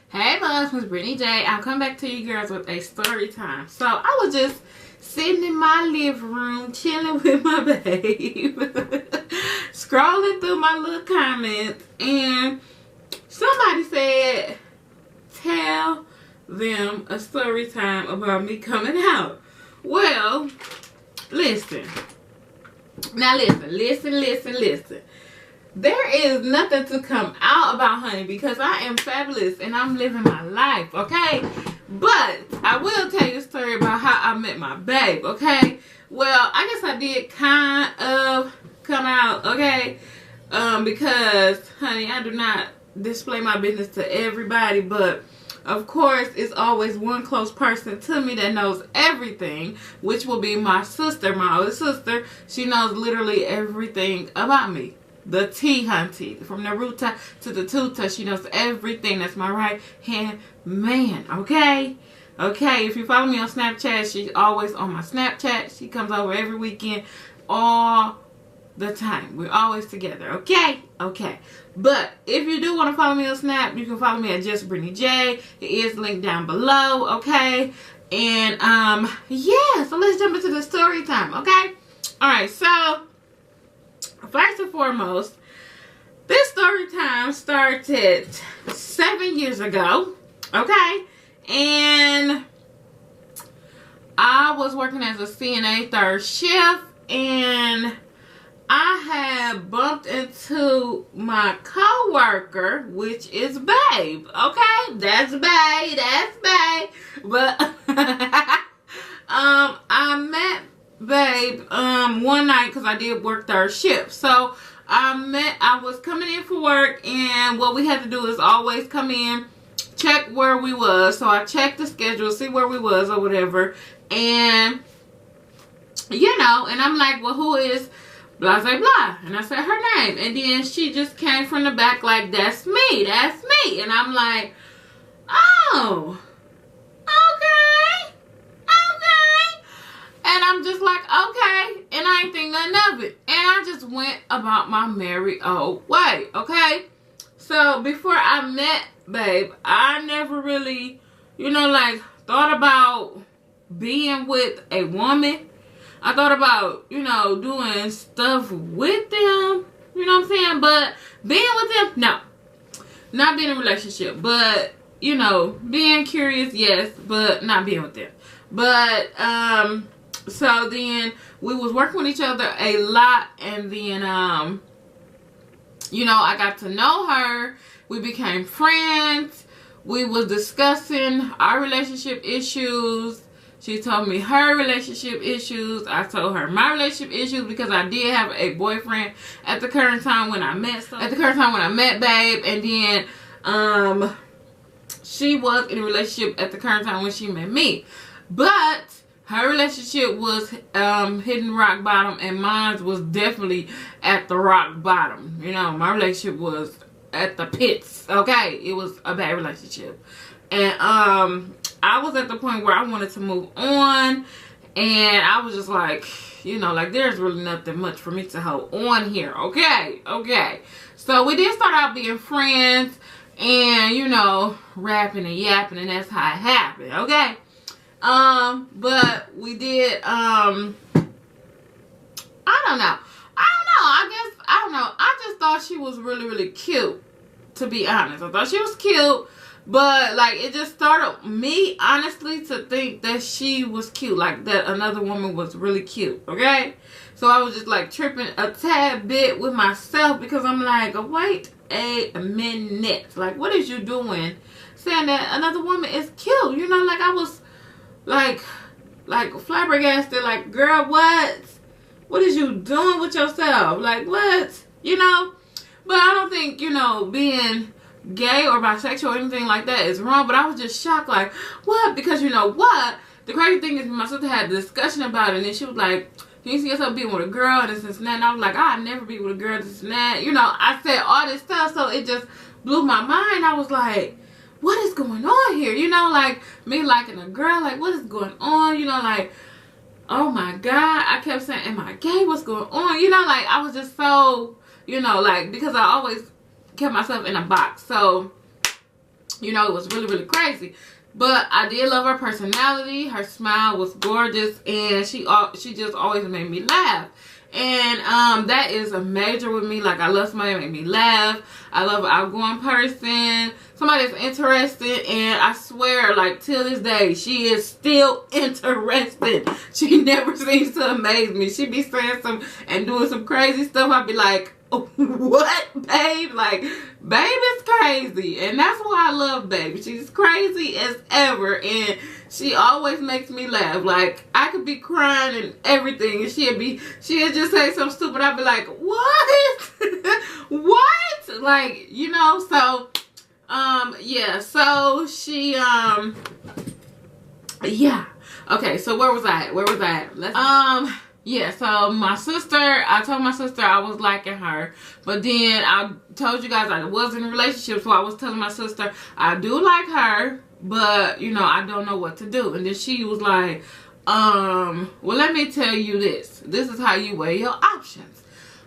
Hey loves, it's Brittneyjay. I'll come back to you girls with a story time. So I was just sitting in my living room chilling with my babe, scrolling through my little comments, and somebody said, tell them a story time about me coming out. Well, listen. Now listen. There is nothing to come out about honey because I am fabulous and I'm living my life, okay? But I will tell you a story about how I met my babe, okay? Well, I guess I did kind of come out, okay? Because, honey, I do not display my business to everybody, but of course, it's always one close person to me that knows everything, which will be my sister, my older sister. She knows literally everything about me. The T, hunty. From the Ruta to the Tuta, she knows everything. That's my right hand man, okay? Okay, if you follow me on Snapchat, she's always on my Snapchat. She comes over every weekend, all the time. We're always together, okay? Okay. But if you do want to follow me on Snap, you can follow me at just Brittneyjay. It is linked down below, okay? And yeah, so let's jump into the story time, okay? Alright, so first and foremost, this story time started 7 years ago, okay? And I was working as a CNA third shift, and I had bumped into my coworker, which is Babe, okay? That's Babe, but I met Babe one night because I did work third shift. So I was coming in for work, and what we had to do is always come in, check where we was. So I checked the schedule, see where we was or whatever, and you know, and I'm like, well, who is blah blah blah, and I said her name, and then she just came from the back like, that's me, and I'm like, oh, okay, and I'm just like, okay, and I ain't think nothing of it, and I just went about my merry old way, okay? So before I met Babe, I never really, you know, like, thought about being with a woman. I thought about, you know, doing stuff with them, you know what I'm saying? But being with them, no. Not being in a relationship, but, you know, being curious, yes, but not being with them. But, so then we was working with each other a lot, and then, you know, I got to know her. We became friends. We was discussing our relationship issues. She told me her relationship issues. I told her my relationship issues because I did have a boyfriend at the current time when I met Babe, and then she was in a relationship at the current time when she met me. But her relationship was hitting rock bottom, and mine was definitely at the rock bottom. You know, my relationship was at the pits. Okay, it was a bad relationship, and I was at the point where I wanted to move on, and I was just like, you know, like, there's really nothing much for me to hold on here, okay? So we did start out being friends, and, you know, rapping and yapping, and that's how it happened, okay? But we did, I don't know, I just thought she was really cute, to be honest. I thought she was cute. But, like, it just started me, honestly, to think that she was cute. Like, that another woman was really cute, okay? So, I was just, like, tripping a tad bit with myself because I'm like, wait a minute. Like, what is you doing saying that another woman is cute? You know, like, I was, like flabbergasted. Like, girl, what? What is you doing with yourself? Like, what? You know? But I don't think, you know, being gay or bisexual or anything like that is wrong, but I was just shocked, like, what? Because you know what? The crazy thing is my sister had a discussion about it, and then she was like, can you see yourself being with a girl and this and that? And I was like, I'd never be with a girl, this and that. You know, I said all this stuff, so it just blew my mind. I was like, what is going on here? You know, like, me liking a girl, like, what is going on? You know, like, oh my God. I kept saying, am I gay? What's going on? You know, like, I was just so, you know, like, because I always kept myself in a box. So You know, it was really, really crazy. But I did love her personality. Her smile was gorgeous, and she just always made me laugh. And that is a major with me. Like, I love somebody that make me laugh. I love an outgoing person, somebody that's interested. And I swear, like, till this day, she is still interested. She never seems to amaze me. She be saying some and doing some crazy stuff. I'd be like, what, babe? Like, babe is crazy. And that's why I love babe. She's crazy as ever, and she always makes me laugh. Like, I could be crying and everything, and she'll just say something stupid. I'd be like, what? What? Like, you know. So yeah, so she yeah, okay, so where was I at? Yeah, so my sister, I told my sister I was liking her. But then I told you guys I was in a relationship, so I was telling my sister I do like her, but, you know, I don't know what to do. And then she was like, well, let me tell you this. This is how you weigh your options.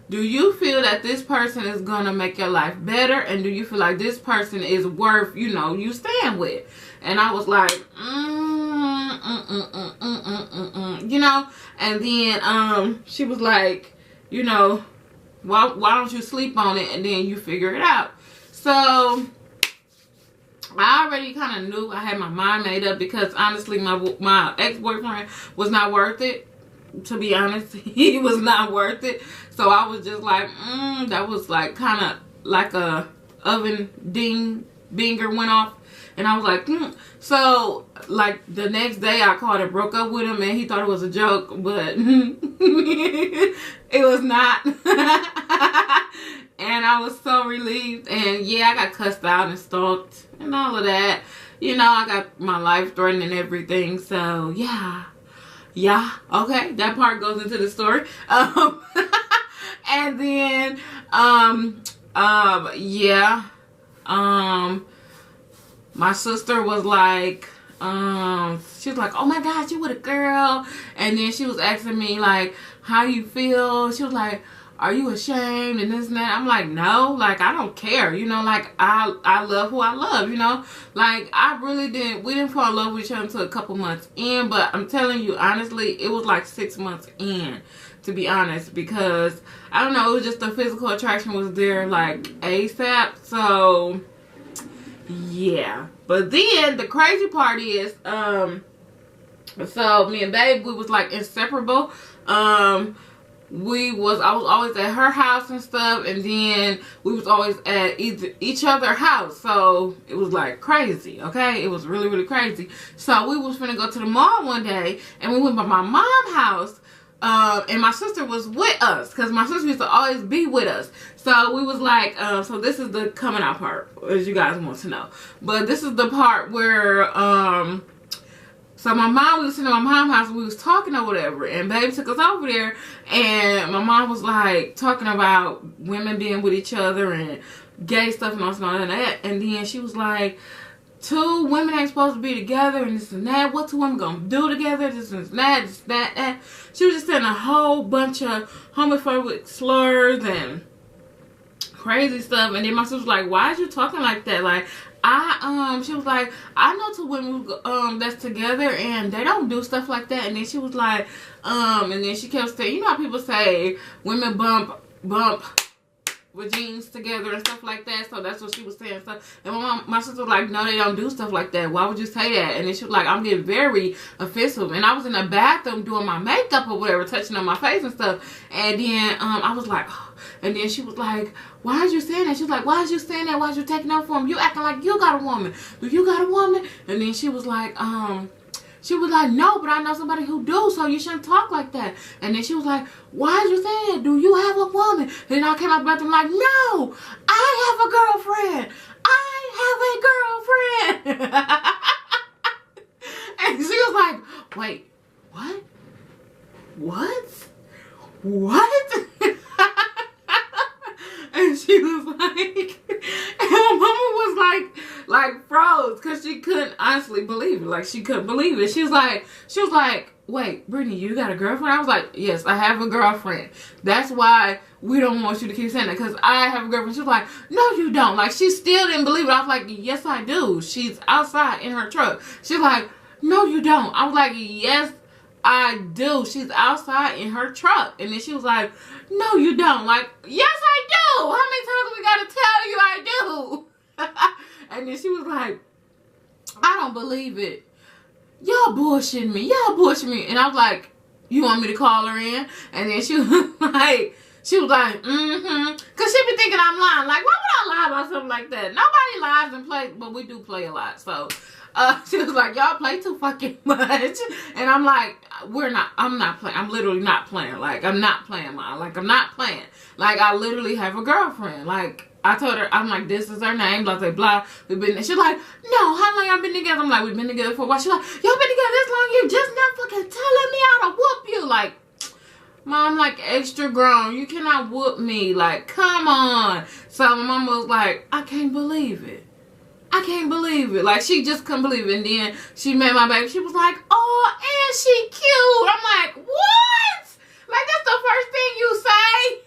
Do you feel that this person is going to make your life better? And do you feel like this person is worth, you know, you staying with? And I was like, you know. And then she was like, you know, why don't you sleep on it and then you figure it out? So I already kind of knew. I had my mind made up, because honestly my ex-boyfriend was not worth it. To be honest, he was not worth it. So I was just like, that was like kind of like a oven binger went off. And I was like, So, like, the next day I called and broke up with him, and he thought it was a joke, but it was not. And I was so relieved. And yeah, I got cussed out and stalked and all of that. You know, I got my life threatened and everything. So, yeah. Yeah, okay, that part goes into the story. And then, yeah. My sister was like, she was like, oh my gosh, you with a girl. And then she was asking me, like, how you feel. She was like, are you ashamed and this and that? I'm like, no, like, I don't care, you know. Like, I love who I love, you know. Like, we didn't fall in love with each other until a couple months in. But I'm telling you, honestly, it was like 6 months in, to be honest, because I don't know, it was just the physical attraction was there like ASAP. So yeah. But then the crazy part is, so me and babe, we was like inseparable. I was always at her house and stuff, and then we was always at each other's house. So it was like crazy, okay? It was really, really crazy. So we was finna go to the mall one day, and we went by my mom's house. And my sister was with us, because my sister used to always be with us. So we was like, so this is the coming out part, as you guys want to know. But this is the part where, so my mom, we was sitting at my mom's house and we was talking or whatever. And babe took us over there, and my mom was like talking about women being with each other and gay stuff and all that. And then she was like, 2 women ain't supposed to be together and this and that. What 2 women gonna do together? This and that, this, that. She was just saying a whole bunch of homophobic slurs and crazy stuff. And then my sister was like, why is you talking like that? Like, she was like, I know 2 women that's together and they don't do stuff like that. And then she was like, and then she kept saying, you know how people say women bump with jeans together and stuff like that. So that's what she was saying. So, and my sister was like, no, they don't do stuff like that. Why would you say that? And then she was like, I'm getting very offensive. And I was in the bathroom doing my makeup or whatever, touching on my face and stuff. And then I was like, oh. And then she was like, why are you saying that? She was like, why is you saying that? Why is you taking up for him? You acting like you got a woman. Do you got a woman? And then she was like, no, but I know somebody who do, so you shouldn't talk like that. And then she was like, why is you saying that? Do you have a woman? And then I came out the bathroom like, no, I have a girlfriend. I have a girlfriend. And she was like, wait, what? What? And she was like, and my mama was like froze, because she couldn't honestly believe it. Like, she couldn't believe it. She was like, wait, Brittany, you got a girlfriend? I was like, yes, I have a girlfriend. That's why we don't want you to keep saying that, because I have a girlfriend. She was like, no, you don't. Like, she still didn't believe it. I was like, yes, I do. She's outside in her truck. She's like, no, you don't. I was like, yes, I do. She's outside in her truck. And then she was like, no, you don't. Like, yes, I do. How many times we got to tell you I do? And then she was like, I don't believe it. Y'all bullshitting me. Y'all bullshitting me. And I was like, you want me to call her in? And then she was like, mm-hmm. Because she be thinking I'm lying. Like, why would I lie about something like that? Nobody lies and plays, but we do play a lot. So, she was like, y'all play too fucking much. And I'm like, I'm not playing. I'm literally not playing. Like, I'm not playing, Mom. Like, I'm not playing. Like, I literally have a girlfriend. Like, I told her, I'm like, this is her name, blah, blah, blah. We've been, she's like, no, how long y'all been together? I'm like, we've been together for a while. She's like, y'all been together this long? You're just not fucking telling me how to whoop you. Like, Mom, like, extra grown. You cannot whoop me. Like, come on. So my mom was like, I can't believe it. I can't believe it. Like, she just couldn't believe it. And then she met my baby. She was like, oh, and she cute. I'm like, what? Like, that's the first thing you say?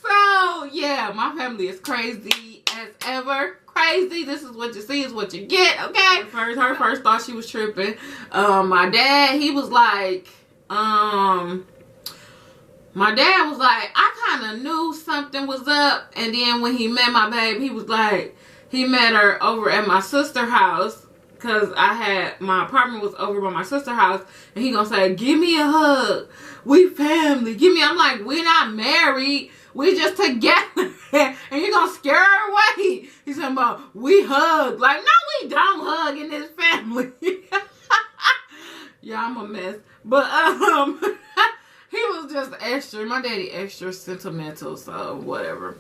So, yeah, my family is crazy as ever. Crazy. This is what you see is what you get, okay? Her first thought she was tripping. My dad, he was like, my dad was like, I kind of knew something was up. And then when he met my babe, he was like, he met her over at my sister's house. Because my apartment was over by my sister's house. And he gonna say, give me a hug. We family. I'm like, we're not married. We just together. And you're gonna scare her away. He's talking about, we hug. Like, no, we don't hug in this family. Yeah, I'm a mess. But, he was just extra. My daddy extra sentimental, so whatever.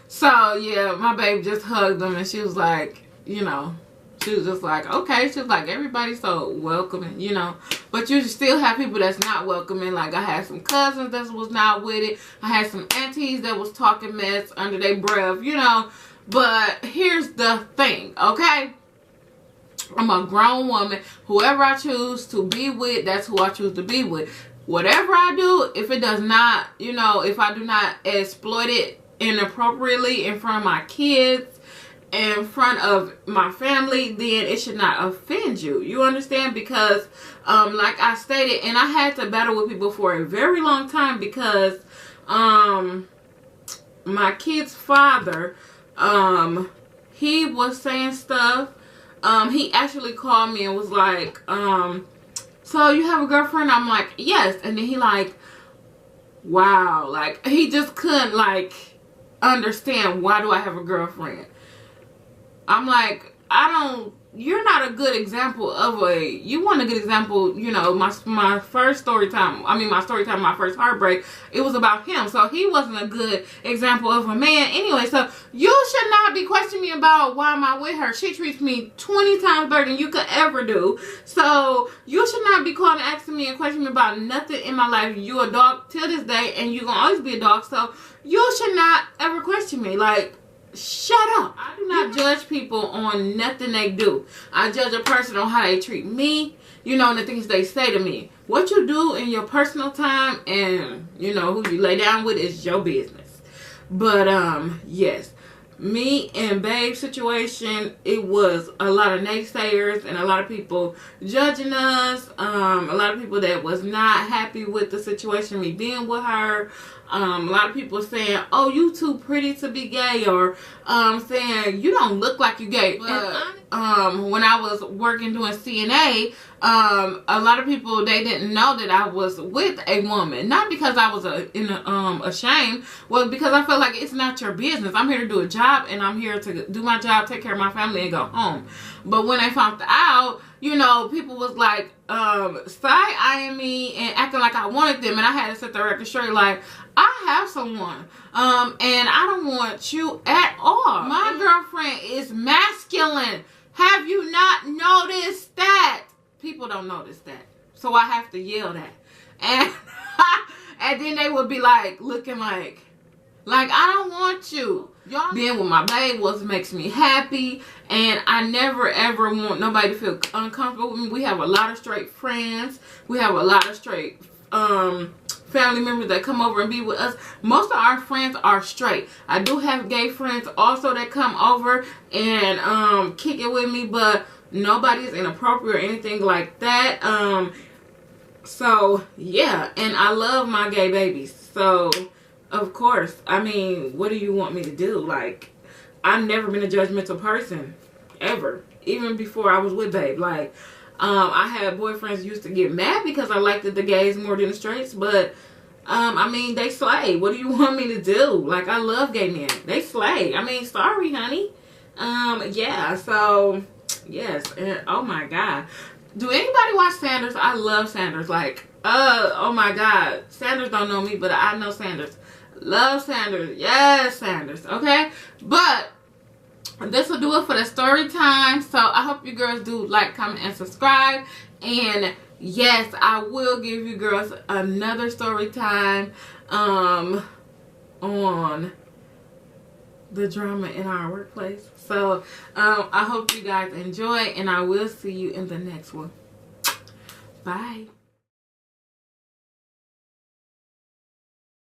So, yeah, my baby just hugged him. And she was like, you know, she was just like, okay. She was like, everybody's so welcoming, you know. But you still have people that's not welcoming. Like, I had some cousins that was not with it. I had some aunties that was talking mess under their breath, you know. But here's the thing, okay? I'm a grown woman. Whoever I choose to be with, that's who I choose to be with. Whatever I do, if it does not, you know, if I do not exploit it inappropriately in front of my kids, in front of my family, then it should not offend you. You understand? Because like I stated, and I had to battle with people for a very long time, because my kid's father, he was saying stuff. He actually called me and was like, so you have a girlfriend? I'm like, yes. And then he like, wow, like he just couldn't like understand, why do I have a girlfriend? I'm like, you're not a good example of you want a good example, you know, my first story time, my first heartbreak, it was about him. So he wasn't a good example of a man anyway. So you should not be questioning me about why am I with her. She treats me 20 times better than you could ever do. So you should not be calling and asking me and questioning me about nothing in my life. You a dog till this day, and you're gonna always be a dog. So you should not ever question me. Like, shut up. I do not judge people on nothing they do. I judge a person on how they treat me, you know, and the things they say to me. What you do in your personal time and, you know, who you lay down with is your business. But, yes. Me and Babe's situation, it was a lot of naysayers and a lot of people judging us. A lot of people that was not happy with the situation, me being with her. A lot of people saying, oh, you too pretty to be gay, or saying you don't look like you gay. But when I was working doing CNA, a lot of people, they didn't know that I was with a woman. Not because I was ashamed, well, because I felt like it's not your business. I'm here to do a job, and I'm here to do my job, take care of my family, and go home. But when I found out, you know, people was like side-eyeing me and acting like I wanted them, and I had to set the record straight, like, I have someone, and I don't want you at all. My girlfriend is masculine. Have you not noticed that? People don't notice that, so I have to yell that, and and then they would be like looking like Like, I don't want you. Y'all being with my babe was makes me happy, and I never ever want nobody to feel uncomfortable with me. We have a lot of straight friends. We have a lot of straight family members that come over and be with us. Most of our friends are straight. I do have gay friends also that come over and kick it with me, but nobody is inappropriate or anything like that. So yeah, and I love my gay babies. So of course, I mean, what do you want me to do? Like, I've never been a judgmental person, ever. Even before I was with babe. Like, I had boyfriends used to get mad because I liked the gays more than the straights. But, I mean, they slay. What do you want me to do? Like, I love gay men. They slay. I mean, sorry, honey. Yeah, so, yes. And, oh, my God. Do anybody watch Sanders? I love Sanders. Like, oh, my God. Sanders don't know me, but I know Sanders. Love Sanders. Yes, Sanders. Okay? But this will do it for the story time. So I hope you girls do like, comment, and subscribe. And yes, I will give you girls another story time on the drama in our workplace. So I hope you guys enjoy, and I will see you in the next one. Bye.